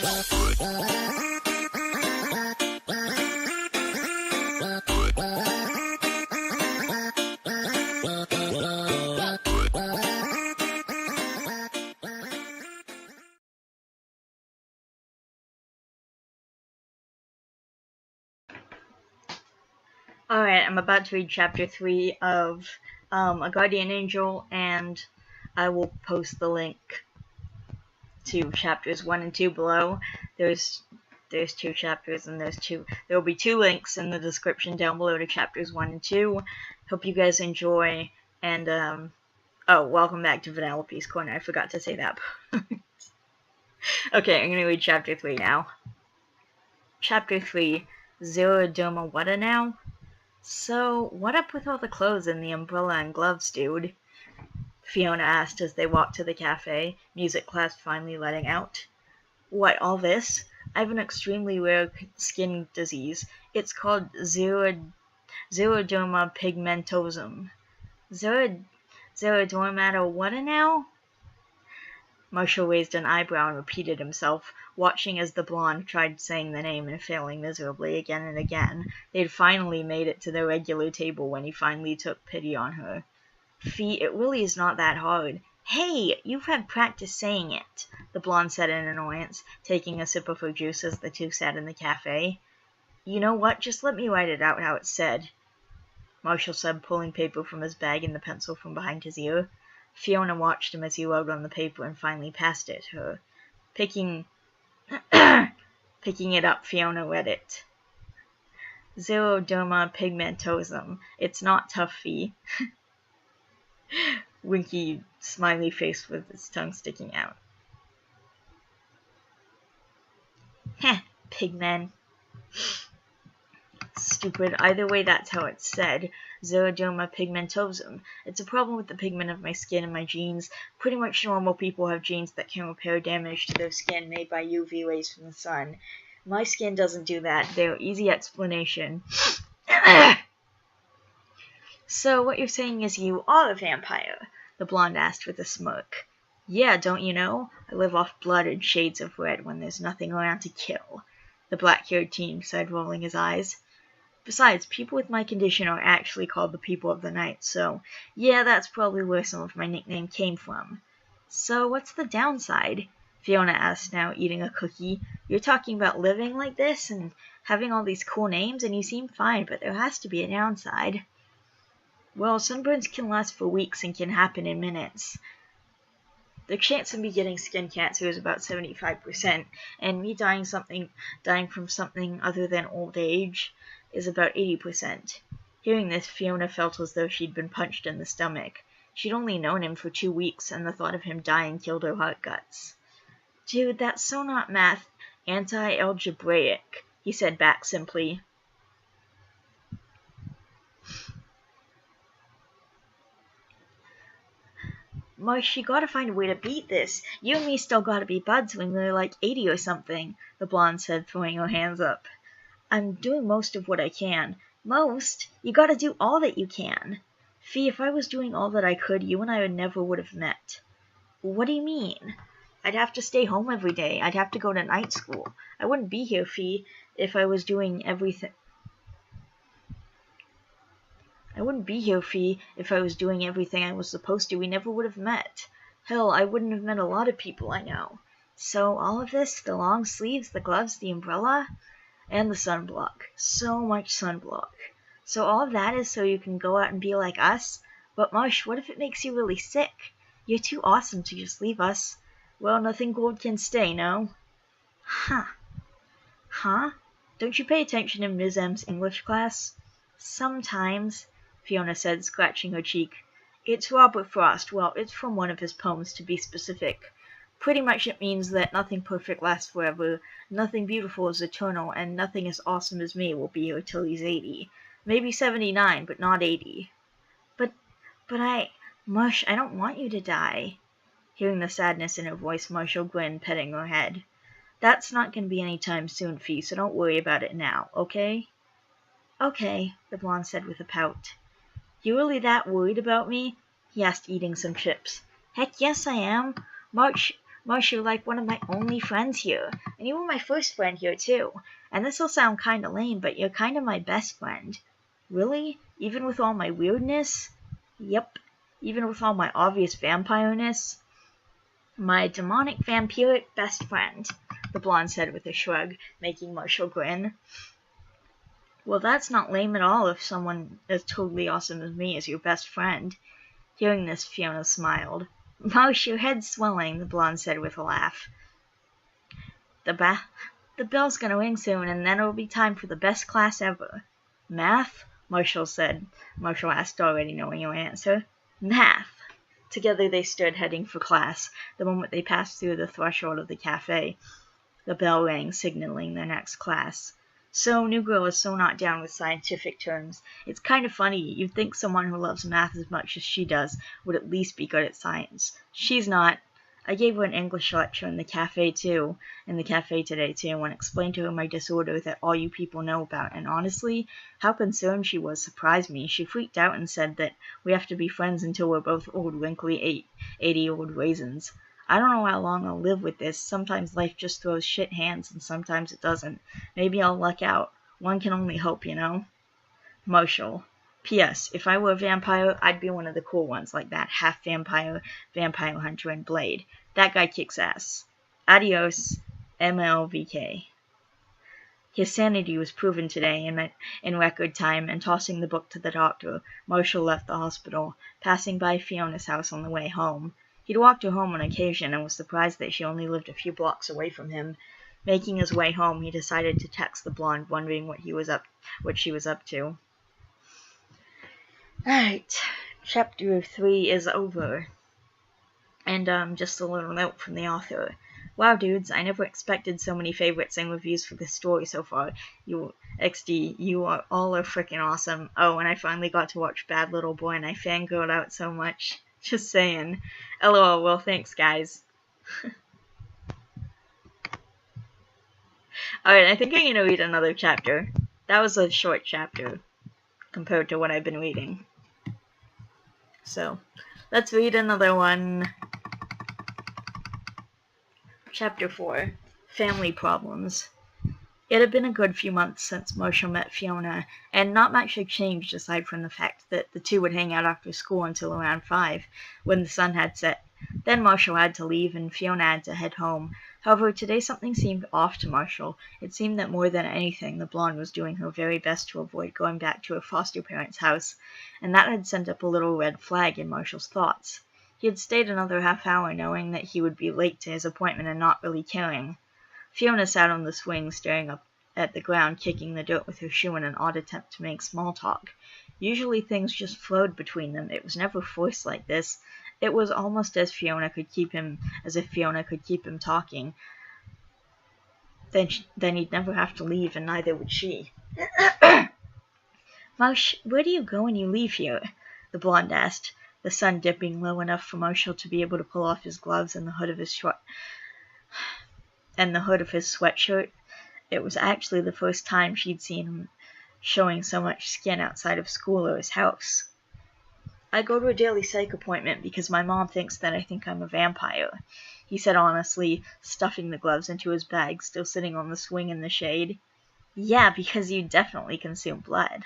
Alright, I'm about to read chapter 3 of A Guardian Angel, and I will post the link to chapters 1 and 2 below. There's 2 chapters, and there will be 2 links in the description down below to chapters 1 and 2. Hope you guys enjoy, and oh, welcome back to Vanellope's Corner. I forgot to say that. Okay, I'm gonna read chapter 3 now. Chapter 3, Xerodoma Whata now? So, what up with all the clothes and the umbrella and gloves, dude? Fiona asked as they walked to the cafe, music class finally letting out. What, all this? I have an extremely rare skin disease. It's called Xerodoma pigmentosum. Xerodoma Whata now? Marshall raised an eyebrow and repeated himself, watching as the blonde tried saying the name and failing miserably again and again. They'd finally made it to their regular table when he finally took pity on her. Fee, it really is not that hard. Hey, you've had practice saying it, the blonde said in annoyance, taking a sip of her juice as the two sat in the cafe. You know what, just let me write it out how it's said, Marshall said, pulling paper from his bag and the pencil from behind his ear. Fiona watched him as he wrote on the paper and finally passed it to her. Picking it up, Fiona read it. Xerodoma pigmentosum. It's not tough, Fee. Winky, smiley face with his tongue sticking out. Heh, pigmen. Stupid. Either way, that's how it's said. Xerodoma pigmentosum. It's a problem with the pigment of my skin and my genes. Pretty much normal people have genes that can repair damage to their skin made by UV rays from the sun. My skin doesn't do that. They're easy explanation. So what you're saying is you are a vampire? The blonde asked with a smirk. Yeah, don't you know? I live off blood and shades of red when there's nothing around to kill, the black-haired teen said, rolling his eyes. Besides, people with my condition are actually called the people of the night, so yeah, that's probably where some of my nickname came from. So what's the downside? Fiona asked now, eating a cookie. You're talking about living like this and having all these cool names, and you seem fine, but there has to be a downside. Well, sunburns can last for weeks and can happen in minutes. The chance of me getting skin cancer is about 75%, and me dying from something other than old age is about 80%. Hearing this, Fiona felt as though she'd been punched in the stomach. She'd only known him for 2 weeks, and the thought of him dying killed her heart guts. Dude, that's so not math. Anti-algebraic, he said back simply. Marsh, you gotta find a way to beat this. You and me still gotta be buds when we're like 80 or something, the blonde said, throwing her hands up. I'm doing most of what I can. Most? You gotta do all that you can. Fee, if I was doing all that I could, you and I never would have met. What do you mean? I'd have to stay home every day. I'd have to go to night school. I wouldn't be here, Fee, if I was doing everything. I was supposed to. We never would have met. Hell, I wouldn't have met a lot of people I know. So all of this, the long sleeves, the gloves, the umbrella, and the sunblock. So much sunblock. So all of that is so you can go out and be like us? But Marsh, what if it makes you really sick? You're too awesome to just leave us. Well, nothing gold can stay, no? Huh? Don't you pay attention in Ms. M's English class? Sometimes, Fiona said, scratching her cheek. It's Robert Frost. Well, it's from one of his poems, to be specific. Pretty much it means that nothing perfect lasts forever, nothing beautiful is eternal, and nothing as awesome as me will be here till he's 80. Maybe 79, but not 80. But Marsh, I don't want you to die. Hearing the sadness in her voice, Marshall grinned, petting her head. That's not going to be any time soon, Fee, so don't worry about it now, okay? Okay, the blonde said with a pout. You really that worried about me? He asked, eating some chips. Heck yes I am. Marsh, Marsh, you're like one of my only friends here, and you were my first friend here too. And this'll sound kinda lame, but you're kinda my best friend. Really? Even with all my weirdness? Yep. Even with all my obvious vampireness? My demonic vampiric best friend, the blonde said with a shrug, making Marshall grin. Well, that's not lame at all if someone as totally awesome as me is your best friend. Hearing this, Fiona smiled. Marsh, your head's swelling, the blonde said with a laugh. The bell's gonna ring soon, and then it'll be time for the best class ever. Math? Marshall asked, already knowing your answer. Math. Together they stood, heading for class. The moment they passed through the threshold of the cafe, the bell rang, signaling their next class. So, new girl is so not down with scientific terms. It's kind of funny. You'd think someone who loves math as much as she does would at least be good at science. She's not. I gave her an English lecture in the cafe today too, and explained to her my disorder that all you people know about, and honestly, how concerned she was surprised me. She freaked out and said that we have to be friends until we're both old, wrinkly, 80-year-old raisins. I don't know how long I'll live with this. Sometimes life just throws shit hands, and sometimes it doesn't. Maybe I'll luck out. One can only hope, you know? Marshall. P.S. If I were a vampire, I'd be one of the cool ones, like that half-vampire, vampire hunter, and Blade. That guy kicks ass. Adios, MLVK. His sanity was proven today in record time, and tossing the book to the doctor, Marshall left the hospital, passing by Fiona's house on the way home. He'd walked her home on occasion and was surprised that she only lived a few blocks away from him. Making his way home, he decided to text the blonde, wondering what she was up to. Alright, chapter 3 is over. And just a little note from the author. Wow, dudes, I never expected so many favorites and reviews for this story so far. You are all freaking awesome. Oh, and I finally got to watch Bad Little Boy, and I fangirled out so much. Just saying. LOL, well, thanks, guys. Alright, I think I'm going to read another chapter. That was a short chapter compared to what I've been reading. So, let's read another one. Chapter 4. Family Problems. It had been a good few months since Marshall met Fiona, and not much had changed aside from the fact that the two would hang out after school until around 5, when the sun had set. Then Marshall had to leave, and Fiona had to head home. However, today something seemed off to Marshall. It seemed that more than anything, the blonde was doing her very best to avoid going back to her foster parents' house, and that had sent up a little red flag in Marshall's thoughts. He had stayed another half hour, knowing that he would be late to his appointment and not really caring. Fiona sat on the swing, staring up at the ground, kicking the dirt with her shoe in an odd attempt to make small talk. Usually things just flowed between them. It was never forced like this. It was almost as if Fiona could keep him talking. Then he'd never have to leave, and neither would she. Marsh, where do you go when you leave here? The blonde asked, the sun dipping low enough for Marshall to be able to pull off his gloves and the hood of his sweatshirt. It was actually the first time she'd seen him showing so much skin outside of school or his house. I go to a daily psych appointment because my mom thinks that I think I'm a vampire, he said honestly, stuffing the gloves into his bag, still sitting on the swing in the shade. Yeah, because you definitely consume blood.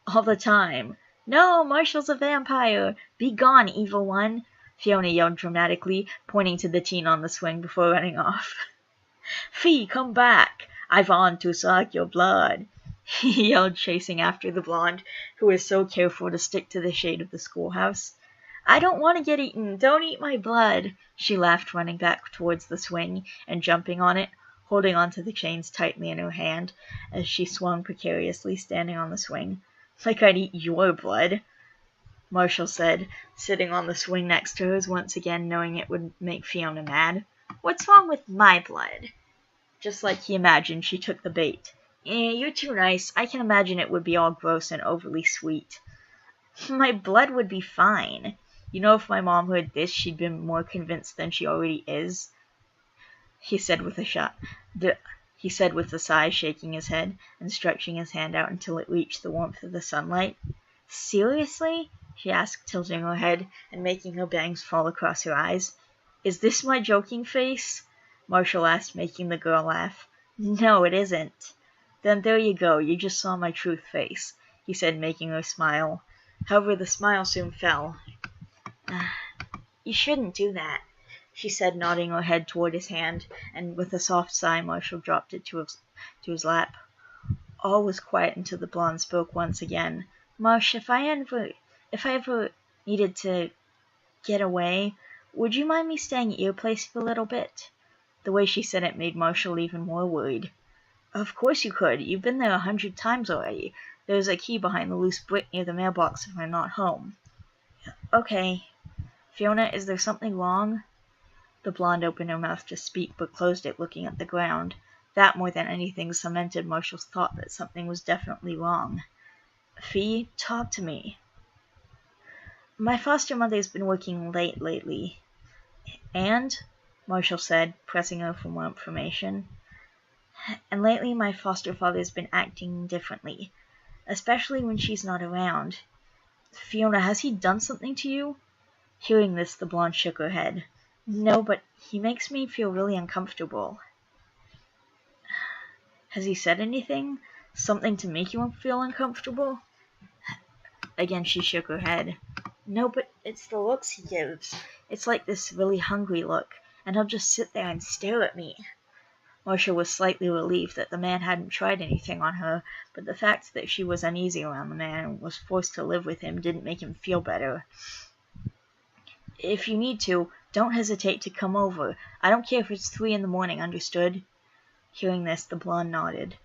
All the time. No, Marshall's a vampire! Be gone, evil one! Fiona yelled dramatically, pointing to the teen on the swing before running off. Fee, come back! I want to suck your blood, he yelled, chasing after the blonde, who was so careful to stick to the shade of the schoolhouse. I don't want to get eaten. Don't eat my blood, she laughed, running back towards the swing and jumping on it, holding onto the chains tightly in her hand as she swung precariously, standing on the swing. Like I'd eat your blood, Marshall said, sitting on the swing next to hers once again, knowing it would make Fiona mad. What's wrong with my blood? Just like he imagined, she took the bait. You're too nice. I can imagine it would be all gross and overly sweet. My blood would be fine. You know, if my mom heard this, she'd be more convinced than she already is, he said with a sigh, shaking his head and stretching his hand out until it reached the warmth of the sunlight. Seriously? She asked, tilting her head and making her bangs fall across her eyes. Is this my joking face? Marshall asked, making the girl laugh. No, it isn't. Then there you go, you just saw my truth face, he said, making her smile. However, the smile soon fell. You shouldn't do that, she said, nodding her head toward his hand, and with a soft sigh, Marshall dropped it to his lap. All was quiet until the blonde spoke once again. Marsh, if I ever needed to get away, would you mind me staying at your place for a little bit? The way she said it made Marshall even more worried. Of course you could. You've been there 100 times already. There's a key behind the loose brick near the mailbox if I'm not home. Okay. Fiona, is there something wrong? The blonde opened her mouth to speak, but closed it, looking at the ground. That, more than anything, cemented Marshall's thought that something was definitely wrong. Fee, talk to me. My foster mother's been working late lately. And? Marshall said, pressing her for more information. And lately my foster father's been acting differently, especially when she's not around. Fiona, has he done something to you? Hearing this, the blonde shook her head. No, but he makes me feel really uncomfortable. Has he said anything? Something to make you feel uncomfortable? Again, she shook her head. No, but it's the looks he gives. It's like this really hungry look, and he'll just sit there and stare at me. Marshall was slightly relieved that the man hadn't tried anything on her, but the fact that she was uneasy around the man and was forced to live with him didn't make him feel better. If you need to, don't hesitate to come over. I don't care if it's 3 a.m, understood? Hearing this, the blonde nodded.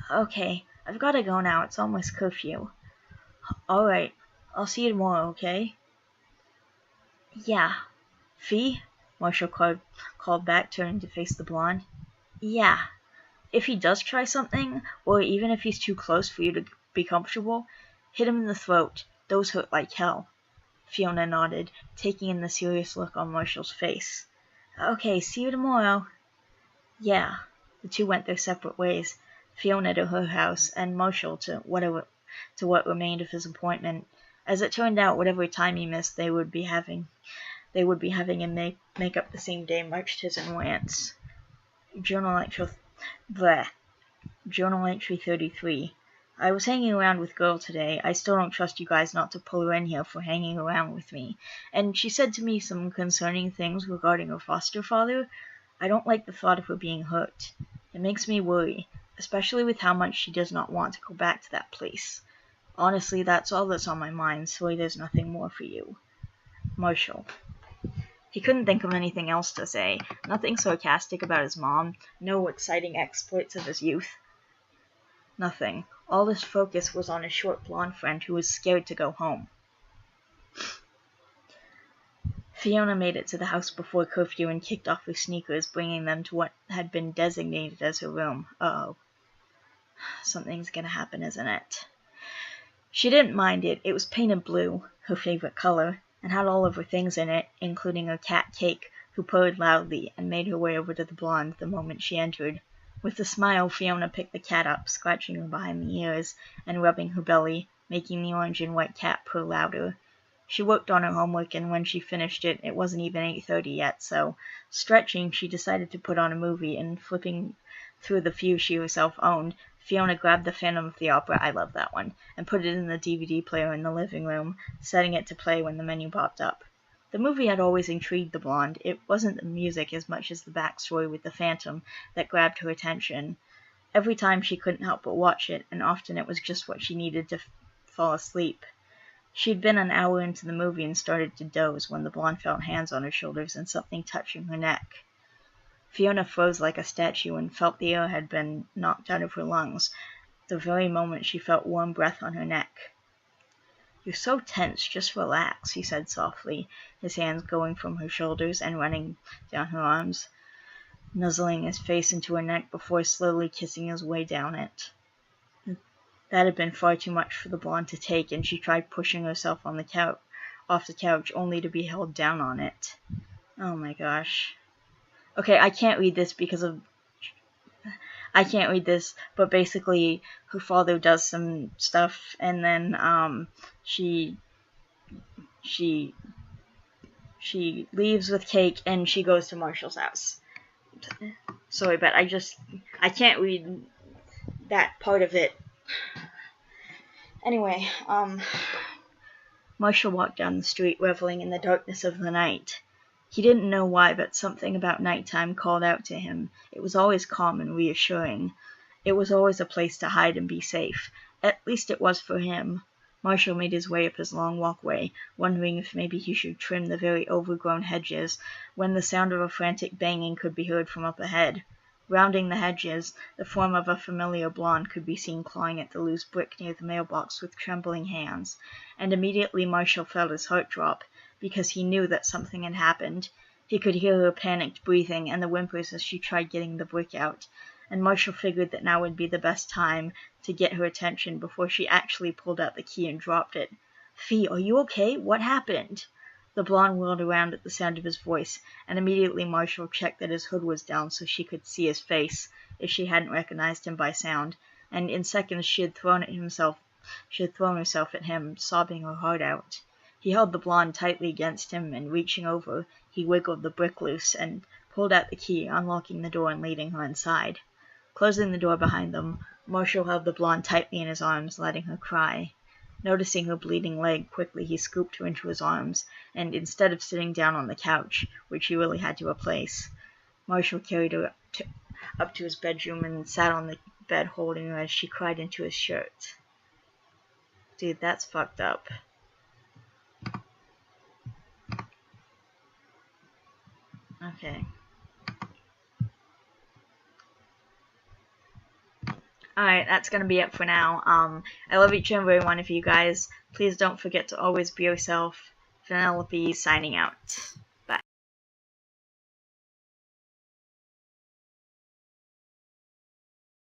Okay, I've got to go now. It's almost curfew. All right, I'll see you tomorrow, okay? Yeah. Fee? Marshall called back, turning to face the blonde. Yeah. If he does try something, or even if he's too close for you to be comfortable, hit him in the throat. Those hurt like hell. Fiona nodded, taking in the serious look on Marshall's face. Okay, see you tomorrow. Yeah. The two went their separate ways, Fiona to her house, and Marshall to what remained of his appointment. As it turned out, whatever time he missed, they would be having him make up the same day, much to his annoyance. Journal entry 33. I was hanging around with girl today. I still don't trust you guys not to pull her in here for hanging around with me. And she said to me some concerning things regarding her foster father. I don't like the thought of her being hurt. It makes me worry, especially with how much she does not want to go back to that place. Honestly, that's all that's on my mind, so there's nothing more for you. Marshall. He couldn't think of anything else to say. Nothing sarcastic about his mom. No exciting exploits of his youth. Nothing. All his focus was on his short blonde friend who was scared to go home. Fiona made it to the house before curfew and kicked off her sneakers, bringing them to what had been designated as her room. Uh-oh. Something's gonna happen, isn't it? She didn't mind it. It was painted blue, her favorite color, and had all of her things in it, including her cat Cake, who purred loudly and made her way over to the blonde the moment she entered. With a smile, Fiona picked the cat up, scratching her behind the ears and rubbing her belly, making the orange and white cat purr louder. She worked on her homework, and when she finished it, it wasn't even 8:30 yet, so, stretching, she decided to put on a movie, and flipping through the few she herself owned, Fiona grabbed the Phantom of the Opera, I love that one, and put it in the DVD player in the living room, setting it to play when the menu popped up. The movie had always intrigued the blonde. It wasn't the music as much as the backstory with the Phantom that grabbed her attention. Every time she couldn't help but watch it, and often it was just what she needed to fall asleep. She'd been an hour into the movie and started to doze when the blonde felt hands on her shoulders and something touching her neck. Fiona froze like a statue and felt the air had been knocked out of her lungs, the very moment she felt warm breath on her neck. You're so tense, just relax, he said softly, his hands going from her shoulders and running down her arms, nuzzling his face into her neck before slowly kissing his way down it. That had been far too much for the blonde to take, and she tried pushing herself on the off the couch, only to be held down on it. Oh my gosh. Okay, I can't read this, but basically her father does some stuff, and then she She leaves with cake and she goes to Marshall's house. Sorry, but I can't read that part of it. Anyway, Marshall walked down the street, reveling in the darkness of the night. He didn't know why, but something about nighttime called out to him. It was always calm and reassuring. It was always a place to hide and be safe. At least it was for him. Marshall made his way up his long walkway, wondering if maybe he should trim the very overgrown hedges, when the sound of a frantic banging could be heard from up ahead. Rounding the hedges, the form of a familiar blonde could be seen clawing at the loose brick near the mailbox with trembling hands, and immediately Marshall felt his heart drop, because he knew that something had happened. He could hear her panicked breathing and the whimpers as she tried getting the brick out, and Marshall figured that now would be the best time to get her attention before she actually pulled out the key and dropped it. "Fee, are you okay? What happened?" The blonde whirled around at the sound of his voice, and immediately Marshall checked that his hood was down so she could see his face, if she hadn't recognized him by sound, and in seconds she had thrown herself at him, sobbing her heart out. He held the blonde tightly against him, and reaching over, he wiggled the brick loose and pulled out the key, unlocking the door and leading her inside. Closing the door behind them, Marshall held the blonde tightly in his arms, letting her cry. Noticing her bleeding leg, quickly he scooped her into his arms, and instead of sitting down on the couch, which he really had to replace, Marshall carried her up to his bedroom and sat on the bed holding her as she cried into his shirt. Dude, that's fucked up. Okay. Alright, that's going to be it for now. I love each and every one of you guys. Please don't forget to always be yourself. Vanellope signing out.